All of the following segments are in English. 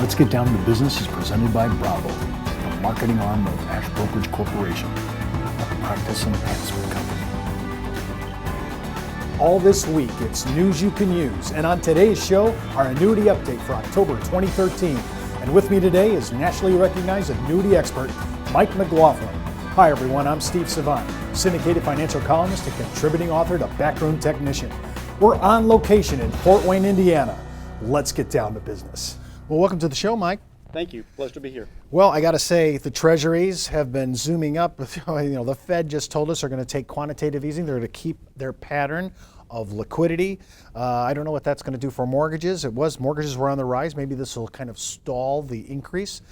Let's Get Down to Business is presented by Bravo, the marketing arm of Ash Brokerage Corporation, a practice enhancement company. All this week, it's news you can use. And on today's show, our annuity update for October 2013. And with me today is nationally recognized annuity expert, Mike McLaughlin. Hi everyone, I'm Steve Savant, syndicated financial columnist and contributing author to Backroom Technician. We're on location in Fort Wayne, Indiana. Let's get down to business. Well, welcome to the show, Mike. Thank you. Pleasure to be here. Well, I got to say, the treasuries have been zooming up. The Fed just told us they're going to take quantitative easing. They're going to keep their pattern of liquidity. I don't know what that's going to do for mortgages. Mortgages were on the rise. Maybe this will kind of stall the increase.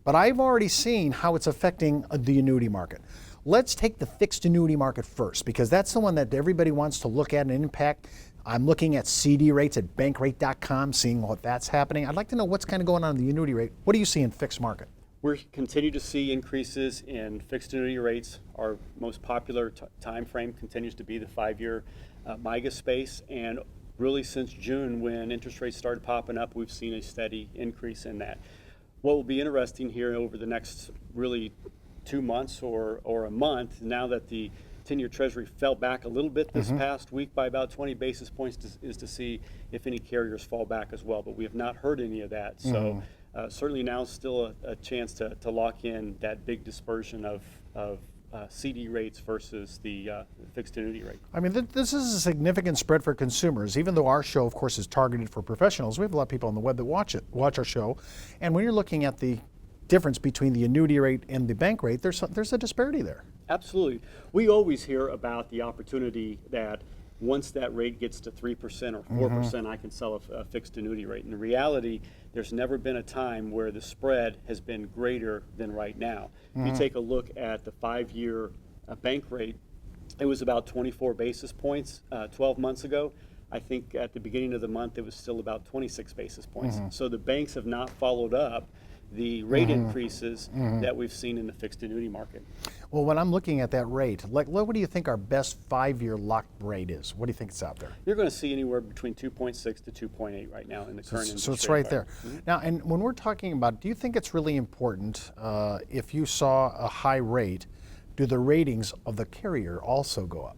But I've already seen how it's affecting the annuity market. Let's take the fixed annuity market first, because that's the one that everybody wants to look at and impact. I'm looking at CD rates at bankrate.com, seeing what that's happening. I'd like to know what's kind of going on in the annuity rate. What do you see in fixed market? We continue to see increases in fixed annuity rates. Our most popular time frame continues to be the 5-year MIGA space, and really since June, when interest rates started popping up, we've seen a steady increase in that. What will be interesting here over the next really 2 months or a month, now that the 10-year Treasury fell back a little bit this past week by about 20 basis points, is to see if any carriers fall back as well. But we have not heard any of that. So certainly now is still a chance to lock in that big dispersion of CD rates versus the fixed annuity rate. I mean, this is a significant spread for consumers. Even though our show, of course, is targeted for professionals, we have a lot of people on the web that watch our show. And when you're looking at the difference between the annuity rate and the bank rate, there's a disparity there. Absolutely. We always hear about the opportunity that once that rate gets to 3% or 4%, I can sell a fixed annuity rate. In reality, there's never been a time where the spread has been greater than right now. If you take a look at the 5-year bank rate, it was about 24 basis points 12 months ago. I think at the beginning of the month, it was still about 26 basis points. So the banks have not followed up the rate increases that we've seen in the fixed annuity market. Well, when I'm looking at that rate, what do you think our best 5-year locked rate is? What do you think is out there? You're going to see anywhere between 2.6 to 2.8 right now in the current interest So it's rate right there. Now, and when we're talking about, do you think it's really important if you saw a high rate, do the ratings of the carrier also go up?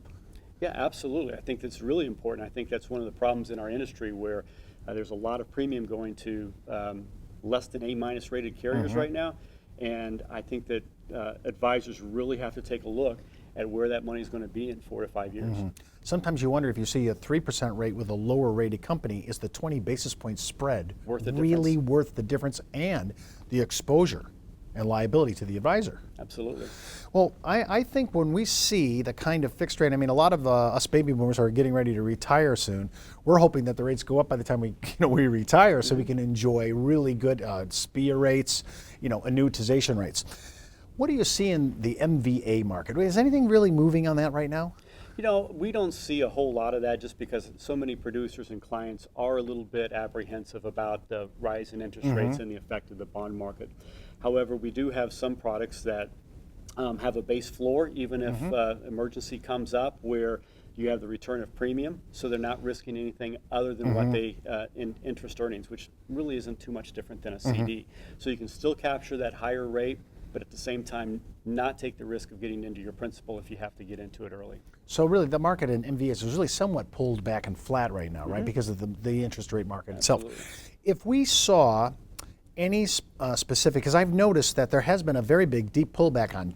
Yeah, absolutely. I think that's really important. I think that's one of the problems in our industry where there's a lot of premium going to less than A- rated carriers right now, and I think that advisors really have to take a look at where that money is going to be in 4 to 5 years. Sometimes you wonder, if you see a 3% rate with a lower rated company, is the 20 basis point spread really worth the difference and the exposure and liability to the advisor? Absolutely. Well, I think when we see the kind of fixed rate, I mean, a lot of us baby boomers are getting ready to retire soon. We're hoping that the rates go up by the time we retire, so we can enjoy really good SPIA rates, annuitization rates. What do you see in the MVA market? Is anything really moving on that right now? We don't see a whole lot of that, just because so many producers and clients are a little bit apprehensive about the rise in interest rates and the effect of the bond market. However, we do have some products that have a base floor, even if emergency comes up, where you have the return of premium, so they're not risking anything other than what they in interest earnings, which really isn't too much different than a CD. So you can still capture that higher rate, but at the same time not take the risk of getting into your principal if you have to get into it early. So really the market in MVAs is really somewhat pulled back and flat right now, right? Because of the interest rate market itself. If we saw any specific, because I've noticed that there has been a very big deep pullback on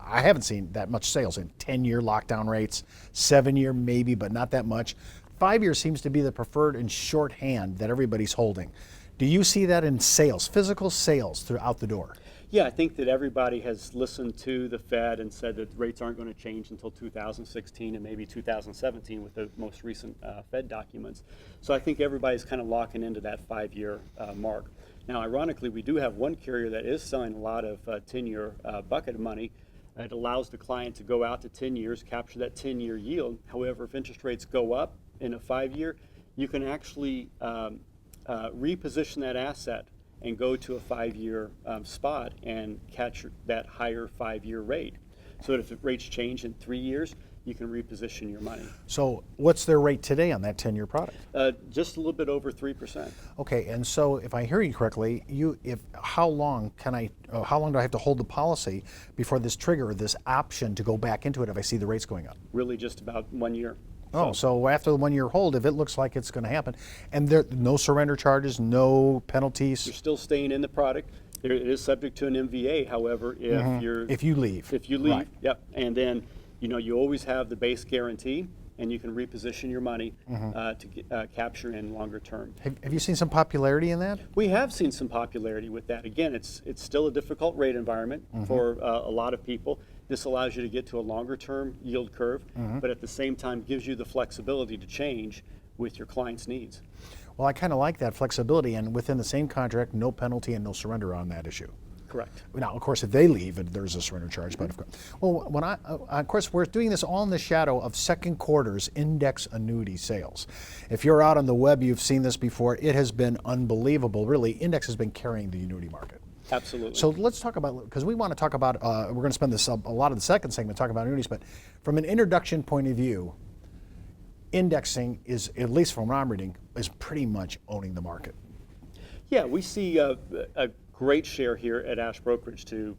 I haven't seen that much sales in 10-year lockdown rates, 7-year maybe, but not that much. 5-year seems to be the preferred and shorthand that everybody's holding. Do you see that in sales, physical sales throughout the door? Yeah, I think that everybody has listened to the Fed and said that rates aren't going to change until 2016 and maybe 2017 with the most recent Fed documents. So I think everybody's kind of locking into that 5-year mark. Now, ironically, we do have one carrier that is selling a lot of 10-year bucket money. It allows the client to go out to 10 years, capture that 10-year yield. However, if interest rates go up in a 5-year, you can actually reposition that asset and go to a 5-year spot and catch that higher 5-year rate. So that if the rates change in 3 years, you can reposition your money. So what's their rate today on that 10-year product? Just a little bit over 3%. Okay, and so if I hear you correctly, how long do I have to hold the policy before this trigger, this option to go back into it if I see the rates going up? Really just about 1 year. Oh, so after the 1-year hold, if it looks like it's going to happen, and there no surrender charges, no penalties. You're still staying in the product. It is subject to an MVA, however, If you leave. If you leave, Right. yep. And then, you always have the base guarantee, and you can reposition your money to capture in longer term. Have you seen some popularity in that? We have seen some popularity with that. Again, it's still a difficult rate environment for a lot of people. This allows you to get to a longer term yield curve, but at the same time gives you the flexibility to change with your client's needs. Well, I kind of like that flexibility, and within the same contract, no penalty and no surrender on that issue. Correct. Now, of course, if they leave, there's a surrender charge. But of course, of course, we're doing this all in the shadow of second quarter's index annuity sales. If you're out on the web, you've seen this before. It has been unbelievable. Really, index has been carrying the annuity market. Absolutely. So let's talk about, because we want to talk about, we're going to spend a lot of the second segment talking about annuities, but from an introduction point of view, indexing is, at least from what I'm reading, is pretty much owning the market. Yeah, we see a great share here at Ash Brokerage to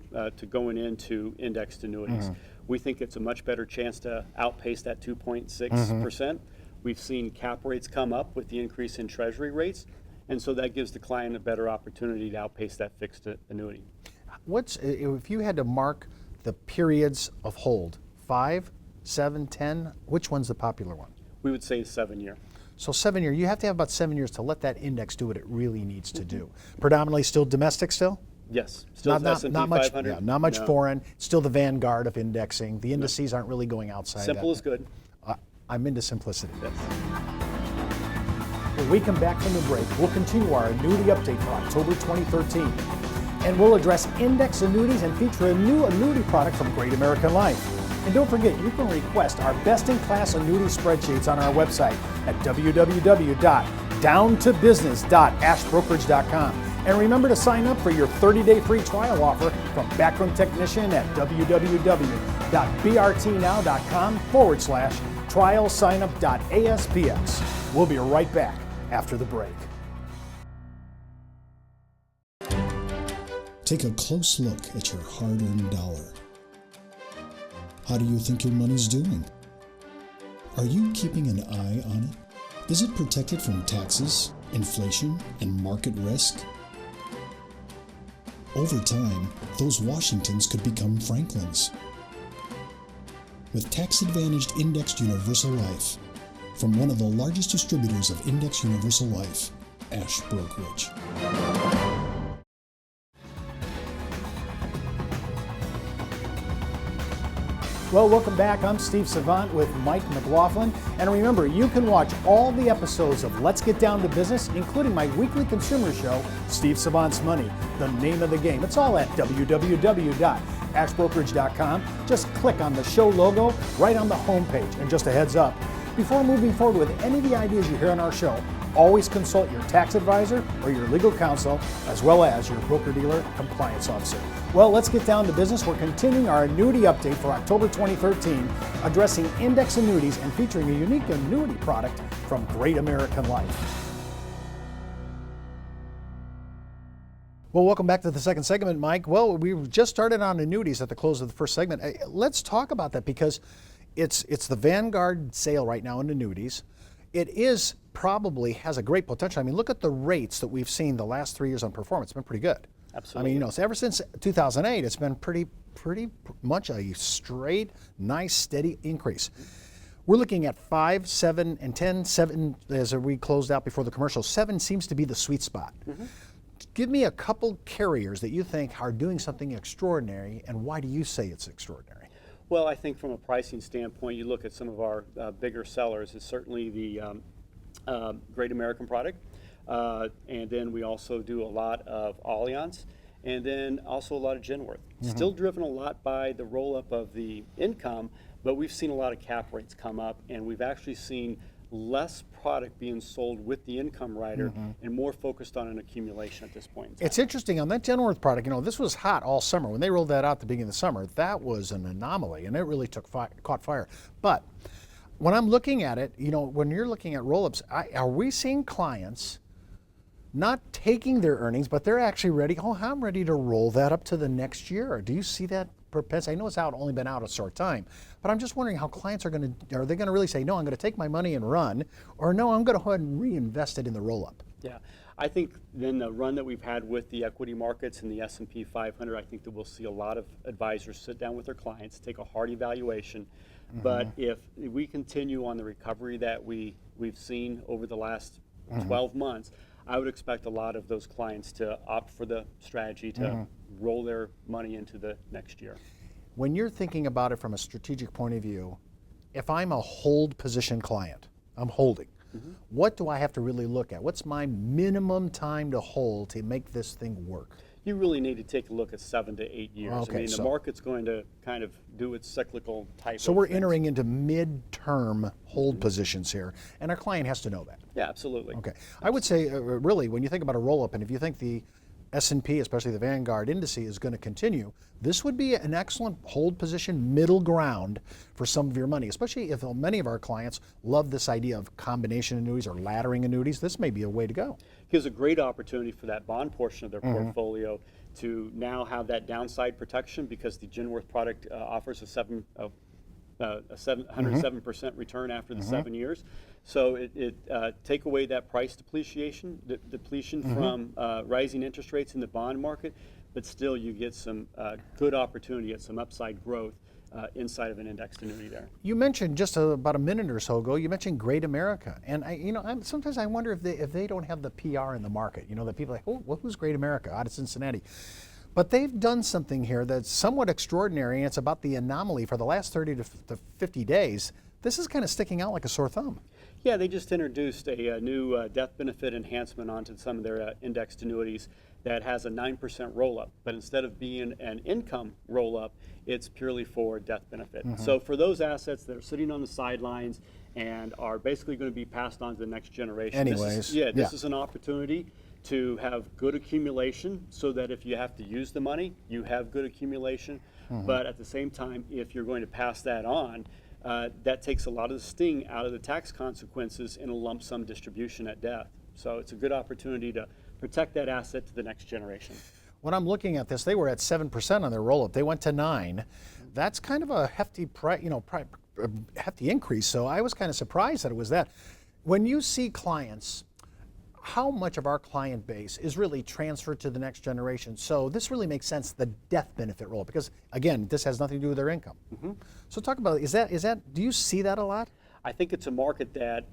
going into indexed annuities. We think it's a much better chance to outpace that 2.6%. We've seen cap rates come up with the increase in treasury rates, and so that gives the client a better opportunity to outpace that fixed annuity. If you had to mark the periods of hold, 5, 7, 10, which one's the popular one? We would say 7-year. So 7-year, you have to have about 7 years to let that index do what it really needs to do. Predominantly still domestic still? Yes, still S&P not much, 500. yeah, not much No. foreign. Still the vanguard of indexing. The indices aren't really going outside. Simple that. is good. I'm into simplicity. Yes. When we come back from the break, we'll continue our annuity update for October 2013. And we'll address index annuities and feature a new annuity product from Great American Life. And don't forget, you can request our best-in-class annuity spreadsheets on our website at www.downtobusiness.ashbrokerage.com. And remember to sign up for your 30-day free trial offer from Backroom Technician at www.brtnow.com/trialsignup.aspx. We'll be right back after the break. Take a close look at your hard-earned dollar. How do you think your money's doing? Are you keeping an eye on it? Is it protected from taxes, inflation, and market risk? Over time, those Washingtons could become Franklins. With tax-advantaged indexed universal life, from one of the largest distributors of indexed universal life, Ash Brokerage. Well, welcome back. I'm Steve Savant with Mike McLaughlin. And remember, you can watch all the episodes of Let's Get Down to Business, including my weekly consumer show, Steve Savant's Money, the name of the game. It's all at www.ashbrokerage.com. Just click on the show logo right on the homepage. And just a heads up, before moving forward with any of the ideas you hear on our show, always consult your tax advisor or your legal counsel, as well as your broker-dealer compliance officer. Well, let's get down to business. We're continuing our annuity update for October 2013, addressing index annuities and featuring a unique annuity product from Great American Life. Well, welcome back to the second segment, Mike. Well, we just started on annuities at the close of the first segment. Let's talk about that because it's the vanguard sale right now in annuities. It is probably has a great potential. I mean, look at the rates that we've seen the last 3 years on performance. It's been pretty good. Absolutely. I mean, so ever since 2008, it's been pretty much a straight, nice, steady increase. We're looking at 5, 7, and 10. 7, as we closed out before the commercial, 7 seems to be the sweet spot. Give me a couple carriers that you think are doing something extraordinary, and why do you say it's extraordinary? Well, I think from a pricing standpoint, you look at some of our bigger sellers. It's certainly the Great American product. And then we also do a lot of Allianz, and then also a lot of Genworth. Still driven a lot by the roll-up of the income, but we've seen a lot of cap rates come up, and we've actually seen less product being sold with the income rider and more focused on an accumulation at this point in time. It's interesting on that Genworth product, this was hot all summer. When they rolled that out at the beginning of the summer, that was an anomaly, and it really caught fire. But when I'm looking at it, when you're looking at roll-ups, are we seeing clients not taking their earnings, but they're actually ready, I'm ready to roll that up to the next year? Do you see that propensity? I know it's only been out a short time, but I'm just wondering how clients are they going to really say, no, I'm going to take my money and run, or no, I'm going to go ahead and reinvest it in the roll-up? Yeah, I think then the run that we've had with the equity markets and the S&P 500, I think that we'll see a lot of advisors sit down with their clients, take a hard evaluation. But if we continue on the recovery that we've seen over the last 12 months, I would expect a lot of those clients to opt for the strategy to roll their money into the next year. When you're thinking about it from a strategic point of view, if I'm a hold position client, I'm holding, what do I have to really look at? What's my minimum time to hold to make this thing work? You really need to take a look at 7 to 8 years. Okay, the market's going to kind of do its cyclical type So of we're things. entering into mid-term hold positions here, and our client has to know that. Yeah, absolutely. Okay. I would say, really, when you think about a roll-up, and if you think the S&P, especially the Vanguard indice, is going to continue, this would be an excellent hold position, middle ground for some of your money, especially if many of our clients love this idea of combination annuities or laddering annuities. This may be a way to go. Gives a great opportunity for that bond portion of their portfolio to now have that downside protection, because the Genworth product offers a 107% return after the 7 years. So it take away that price depletion from rising interest rates in the bond market, but still you get some good opportunity at some upside growth inside of an indexed annuity there. You mentioned just about a minute or so ago, you mentioned Great America, and sometimes I wonder if they don't have the PR in the market. That people are like, oh, well, who's Great America out of Cincinnati? But they've done something here that's somewhat extraordinary, and it's about the anomaly for the last 30 to 50 days. This is kind of sticking out like a sore thumb. Yeah, they just introduced a new death benefit enhancement onto some of their indexed annuities that has a 9% roll-up. But instead of being an income roll-up, it's purely for death benefit. So for those assets that are sitting on the sidelines and are basically going to be passed on to the next generation. Anyways, this is an opportunity to have good accumulation, so that if you have to use the money, you have good accumulation. But at the same time, if you're going to pass that on, that takes a lot of the sting out of the tax consequences in a lump sum distribution at death. So it's a good opportunity to protect that asset to the next generation. When I'm looking at this, they were at 7% on their roll-up. They went to 9%. That's kind of a hefty, hefty increase. So I was kind of surprised that it was that. When you see clients, how much of our client base is really transferred to the next generation? So this really makes sense, the death benefit roll, because again, this has nothing to do with their income. So talk about, do you see that a lot? I think it's a market that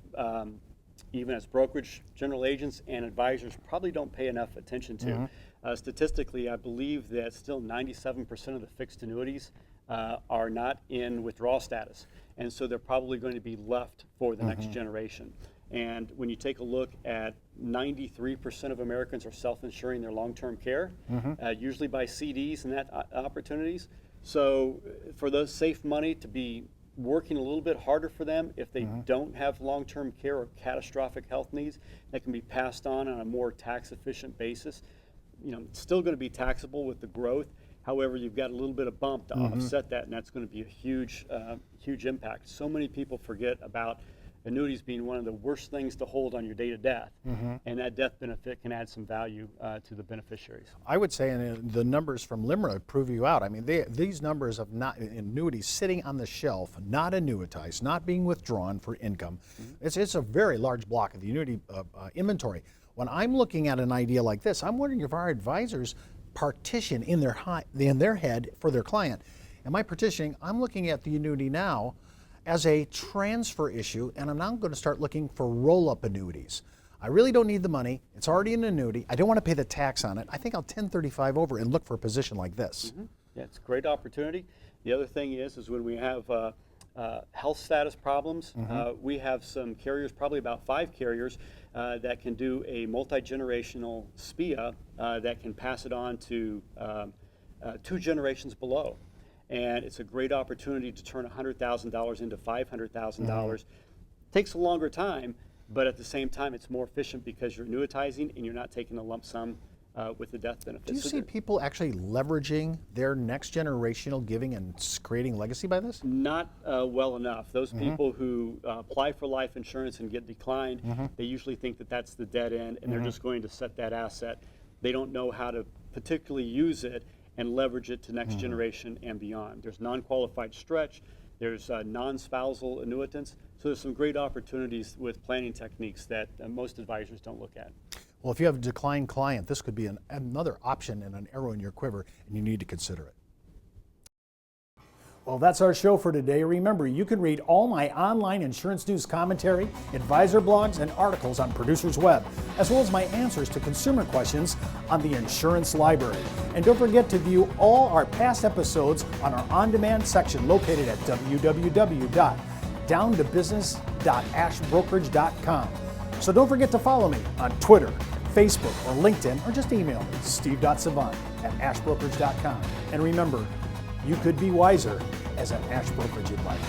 even as brokerage, general agents, and advisors probably don't pay enough attention to. Statistically, I believe that still 97% of the fixed annuities are not in withdrawal status, and so they're probably going to be left for the next generation. And when you take a look at 93% of Americans are self-insuring their long-term care, usually by CDs and that opportunities. So for those safe money to be working a little bit harder for them if they don't have long-term care or catastrophic health needs that can be passed on a more tax-efficient basis. It's still going to be taxable with the growth. However, you've got a little bit of bump to offset that, and that's going to be a huge, huge impact. So many people forget about annuities being one of the worst things to hold on your date of death, and that death benefit can add some value to the beneficiaries. I would say, and the numbers from LIMRA prove you out. I mean, these numbers of annuities sitting on the shelf, not annuitized, not being withdrawn for income. It's a very large block of the annuity inventory. When I'm looking at an idea like this, I'm wondering if our advisors partition in their head for their client. Am I partitioning? I'm looking at the annuity now as a transfer issue, and I'm now going to start looking for roll-up annuities. I really don't need the money. It's already an annuity. I don't want to pay the tax on it. I think I'll 1035 over and look for a position like this. Yeah, it's a great opportunity. The other thing is when we have health status problems, we have some carriers, probably about 5 carriers, that can do a multi-generational SPIA that can pass it on to 2 generations below. And it's a great opportunity to turn $100,000 into $500,000 Takes a longer time, but at the same time, it's more efficient because you're annuitizing and you're not taking a lump sum with the death benefit. Do you So see there- people actually leveraging their next generational giving and creating legacy by this? Not well enough. Those people who apply for life insurance and get declined, they usually think that that's the dead end and they're just going to set that asset. They don't know how to particularly use it and leverage it to next generation and beyond. There's non-qualified stretch, there's non-spousal annuitants, so there's some great opportunities with planning techniques that most advisors don't look at. Well, if you have a declined client, this could be another option and an arrow in your quiver, and you need to consider it. Well, that's our show for today. Remember, you can read all my online insurance news commentary, advisor blogs, and articles on Producer's Web, as well as my answers to consumer questions on the Insurance Library. And don't forget to view all our past episodes on our on-demand section located at www.downtobusiness.ashbrokerage.com. So don't forget to follow me on Twitter, Facebook, or LinkedIn, or just email me, steve.savant@ashbrokerage.com. And remember, you could be wiser as an Ash Brokerage advisor.